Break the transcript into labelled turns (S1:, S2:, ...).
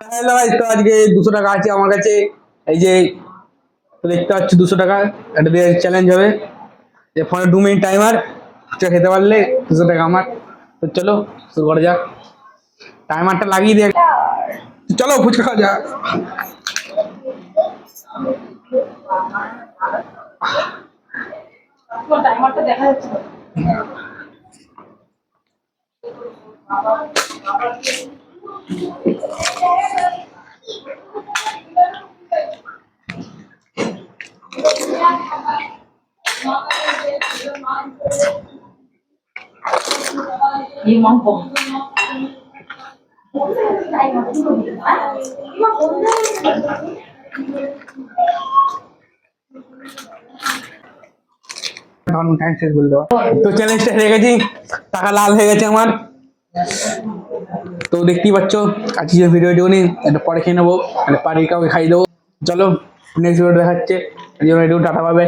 S1: Hello guys, তো আজকে 200 টাকা আছে আমার কাছে। এই যে দেখতে পাচ্ছ 200 টাকা, এটা দিয়ে চ্যালেঞ্জ হবে যে ফোনে 2 মিনিট টাইমার, খেতে পারলে 200 টাকা আমার। তো চলো শুরু করা যাক, টাইমারটা লাগিয়ে দিয়ে চলো ফুচকা খাওয়া যাক। টাইমারটা দেখা যাচ্ছে তো চ্যালেঞ্জটা হেরে গেছি, টাকা লাল হয়ে গেছে আমার। তো দেখতেই পাচ্ছ আজকে যে ভিডিওটি উনি এটা পরে খেয়ে নেবো, মানে বাড়ির কাউকে খাইয়ে দেবো। চলো নেক্সট ভিডিও দেখাচ্ছে, টাটা পাবে।